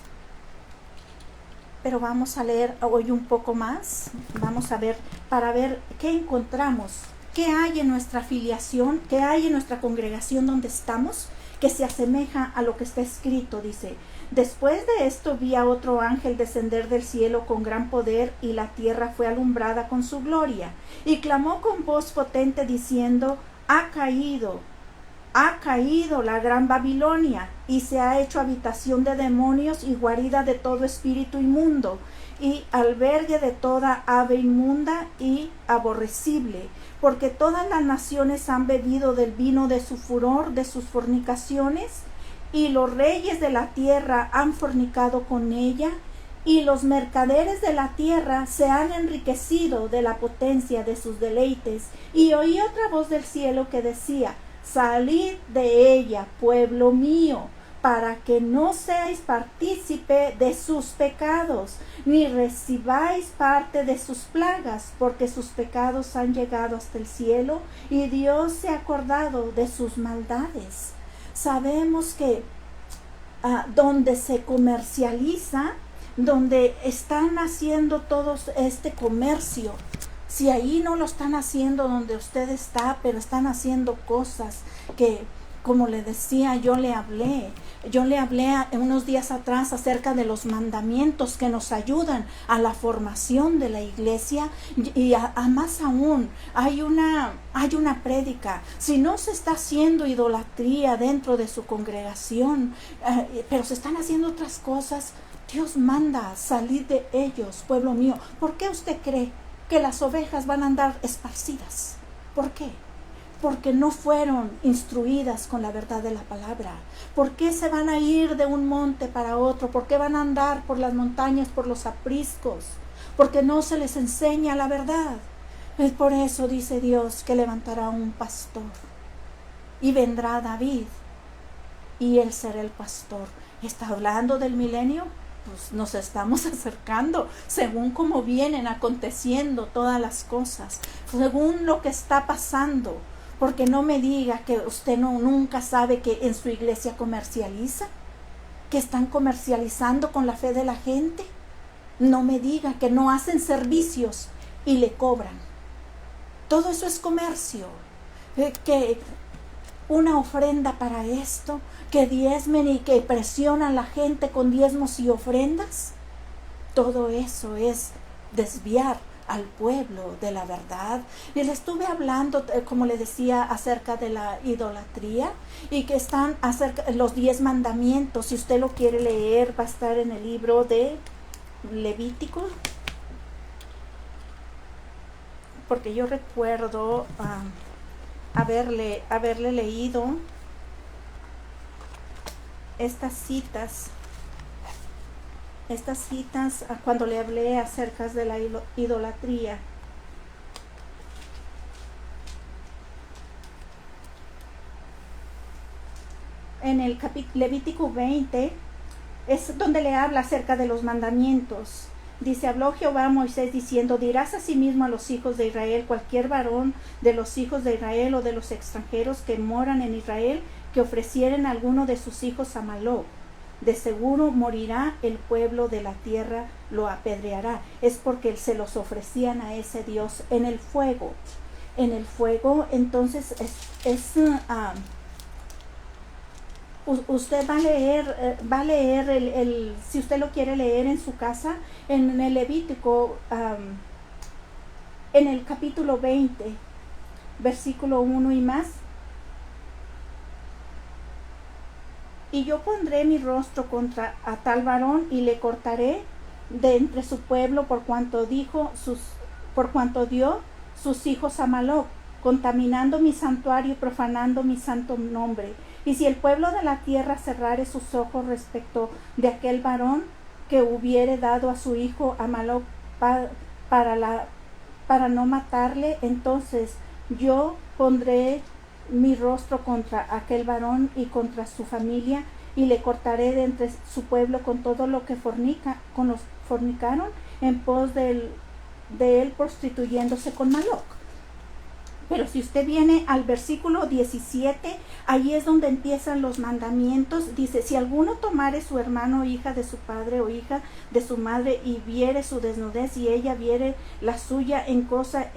pero vamos a leer hoy un poco más. Vamos a ver, para ver qué encontramos, qué hay en nuestra afiliación, qué hay en nuestra congregación donde estamos, que se asemeja a lo que está escrito. Dice, después de esto vi a otro ángel descender del cielo con gran poder, y la tierra fue alumbrada con su gloria, y clamó con voz potente diciendo, ha caído la gran Babilonia, y se ha hecho habitación de demonios y guarida de todo espíritu inmundo, y albergue de toda ave inmunda y aborrecible, porque todas las naciones han bebido del vino de su furor, de sus fornicaciones, y los reyes de la tierra han fornicado con ella, y los mercaderes de la tierra se han enriquecido de la potencia de sus deleites. Y oí otra voz del cielo que decía, salid de ella, pueblo mío, para que no seáis partícipe de sus pecados, ni recibáis parte de sus plagas, porque sus pecados han llegado hasta el cielo, y Dios se ha acordado de sus maldades. Sabemos que donde se comercializa, donde están haciendo todo este comercio, si ahí no lo están haciendo donde usted está, pero están haciendo cosas que, como le decía, yo le hablé unos días atrás acerca de los mandamientos que nos ayudan a la formación de la iglesia, y a más aún hay una prédica. Si no se está haciendo idolatría dentro de su congregación, pero se están haciendo otras cosas, Dios manda salir de ellos, pueblo mío. ¿Por qué usted cree que las ovejas van a andar esparcidas? ¿Por qué? Porque no fueron instruidas con la verdad de la palabra. ¿Por qué se van a ir de un monte para otro? ¿Por qué van a andar por las montañas, por los apriscos? Porque no se les enseña la verdad. Es por eso dice Dios que levantará un pastor y vendrá David y él será el pastor. ¿Está hablando del milenio? Pues nos estamos acercando según cómo vienen aconteciendo todas las cosas, según lo que está pasando. Porque no me diga que usted nunca sabe que en su iglesia comercializa, que están comercializando con la fe de la gente. No me diga que no hacen servicios y le cobran. Todo eso es comercio. Que una ofrenda para esto, que diezmen y que presionan a la gente con diezmos y ofrendas. Todo eso es desviar al pueblo de la verdad. Y le estuve hablando, como le decía, acerca de la idolatría y que están acerca de los 10 mandamientos. Si usted lo quiere leer, va a estar en el libro de Levítico, porque yo recuerdo haberle leído estas citas cuando le hablé acerca de la idolatría. En el Levítico 20 es donde le habla acerca de los mandamientos. Dice, habló Jehová a Moisés diciendo, dirás asimismo a los hijos de Israel, cualquier varón de los hijos de Israel o de los extranjeros que moran en Israel, que ofrecieren a alguno de sus hijos a Moloc, de seguro morirá, el pueblo de la tierra lo apedreará. Es porque se los ofrecían a ese Dios en el fuego. En el fuego, entonces usted va a leer si usted lo quiere leer en su casa, en el Levítico, en el capítulo 20, versículo 1 y más. Y yo pondré mi rostro contra a tal varón y le cortaré de entre su pueblo por cuanto dio sus hijos a Moloc, contaminando mi santuario y profanando mi santo nombre. Y si el pueblo de la tierra cerrare sus ojos respecto de aquel varón que hubiere dado a su hijo a Moloc para no matarle, entonces yo pondré mi rostro contra aquel varón y contra su familia, y le cortaré de entre su pueblo con todo lo que fornicaron en pos de él, prostituyéndose con Moloc. Pero si usted viene al versículo 17, ahí es donde empiezan los mandamientos. Dice, si alguno tomare su hermano o hija de su padre o hija de su madre y viere su desnudez y ella viere la suya en cosa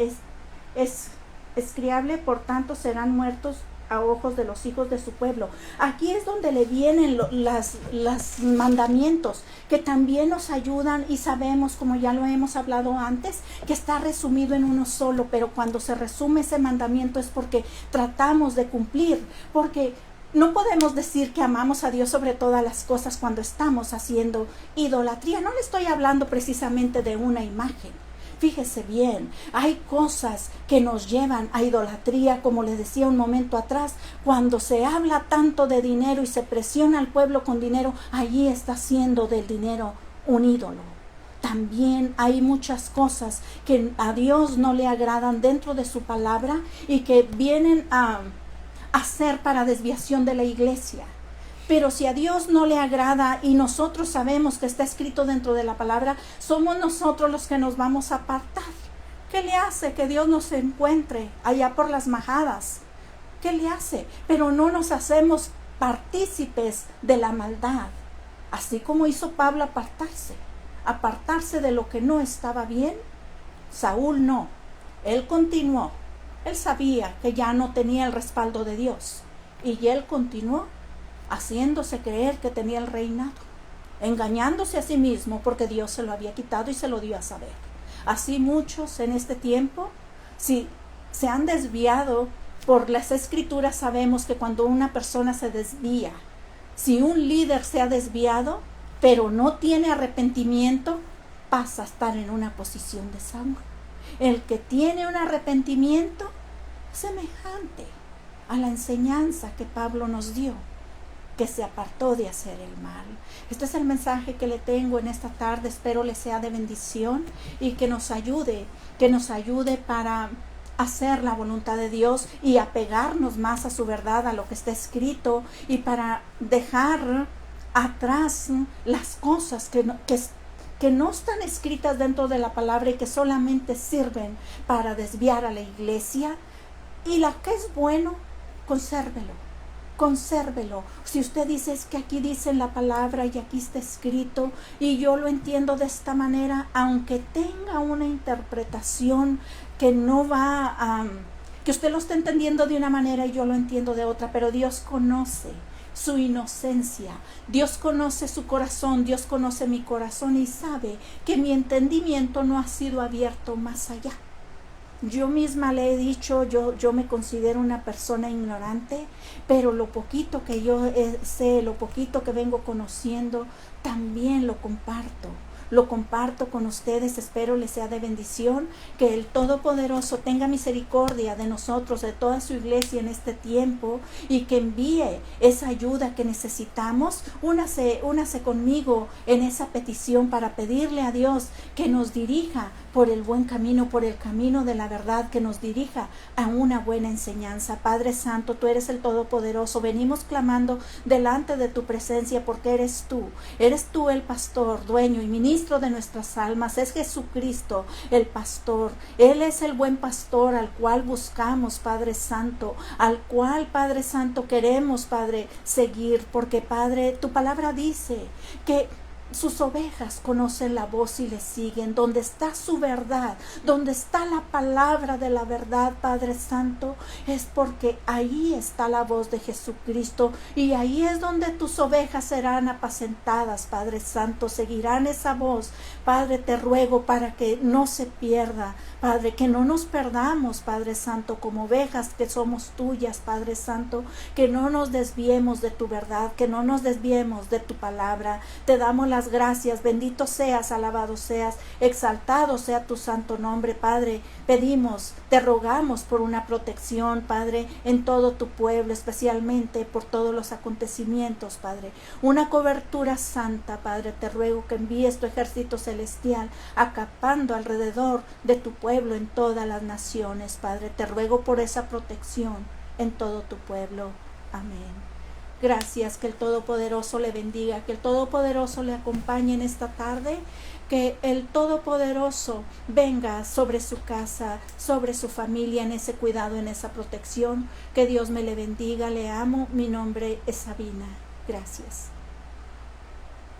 execrable, por tanto serán muertos a ojos de los hijos de su pueblo. Aquí es donde le vienen los mandamientos que también nos ayudan, y sabemos, como ya lo hemos hablado antes, que está resumido en uno solo, pero cuando se resume ese mandamiento es porque tratamos de cumplir, porque no podemos decir que amamos a Dios sobre todas las cosas cuando estamos haciendo idolatría. No le estoy hablando precisamente de una imagen. Fíjese bien, hay cosas que nos llevan a idolatría, como les decía un momento atrás, cuando se habla tanto de dinero y se presiona al pueblo con dinero, allí está haciendo del dinero un ídolo. También hay muchas cosas que a Dios no le agradan dentro de su palabra y que vienen a hacer para desviación de la iglesia. Pero si a Dios no le agrada y nosotros sabemos que está escrito dentro de la palabra, somos nosotros los que nos vamos a apartar. ¿Qué le hace que Dios nos encuentre allá por las majadas? ¿Qué le hace? Pero no nos hacemos partícipes de la maldad. Así como hizo Pablo apartarse de lo que no estaba bien. Saúl no. Él continuó. Él sabía que ya no tenía el respaldo de Dios. Y él continuó haciéndose creer que tenía el reinado, engañándose a sí mismo porque Dios se lo había quitado y se lo dio a saber. Así muchos en este tiempo, si se han desviado por las escrituras, sabemos que cuando una persona se desvía, si un líder se ha desviado, pero no tiene arrepentimiento, pasa a estar en una posición de Saúl. El que tiene un arrepentimiento semejante a la enseñanza que Pablo nos dio. que se apartó de hacer el mal. Este es el mensaje que le tengo en esta tarde. Espero le sea de bendición y que nos ayude para hacer la voluntad de Dios y apegarnos más a su verdad, a lo que está escrito, y para dejar atrás las cosas que no están escritas dentro de la palabra y que solamente sirven para desviar a la iglesia. Y lo que es bueno, consérvelo. Si usted dice, es que aquí dice la palabra y aquí está escrito y yo lo entiendo de esta manera, aunque tenga una interpretación que no va a, que usted lo está entendiendo de una manera y yo lo entiendo de otra, pero Dios conoce su inocencia, Dios conoce su corazón, Dios conoce mi corazón y sabe que mi entendimiento no ha sido abierto más allá. Yo misma le he dicho, yo me considero una persona ignorante, pero lo poquito que yo sé, lo poquito que vengo conociendo, también lo comparto con ustedes. Espero les sea de bendición, que el Todopoderoso tenga misericordia de nosotros, de toda su iglesia en este tiempo, y que envíe esa ayuda que necesitamos. Únase conmigo en esa petición para pedirle a Dios que nos dirija por el buen camino, por el camino de la verdad, que nos dirija a una buena enseñanza. Padre Santo, tú eres el Todopoderoso. Venimos clamando delante de tu presencia porque eres tú el pastor, dueño y ministro de nuestras almas. Es Jesucristo el pastor. Él es el buen pastor al cual buscamos, Padre Santo, al cual, Padre Santo, queremos, Padre, seguir, porque, Padre, tu palabra dice que sus ovejas conocen la voz y le siguen. Donde está su verdad, donde está la palabra de la verdad, Padre Santo, es porque ahí está la voz de Jesucristo, y ahí es donde tus ovejas serán apacentadas, Padre Santo. Seguirán esa voz. Padre, te ruego para que no se pierda, Padre, que no nos perdamos, Padre Santo, como ovejas que somos tuyas, Padre Santo, que no nos desviemos de tu verdad, que no nos desviemos de tu palabra. Te damos las gracias. Bendito seas, alabado seas, exaltado sea tu santo nombre, Padre. Pedimos, te rogamos por una protección, Padre, en todo tu pueblo, especialmente por todos los acontecimientos, Padre. Una cobertura santa, Padre. Te ruego que envíes tu ejército celestial acampando alrededor de tu pueblo en todas las naciones, Padre. Te ruego por esa protección en todo tu pueblo. Amén. Gracias, que el Todopoderoso le bendiga, que el Todopoderoso le acompañe en esta tarde, que el Todopoderoso venga sobre su casa, sobre su familia, en ese cuidado, en esa protección. Que Dios me le bendiga, le amo. Mi nombre es Sabina. Gracias.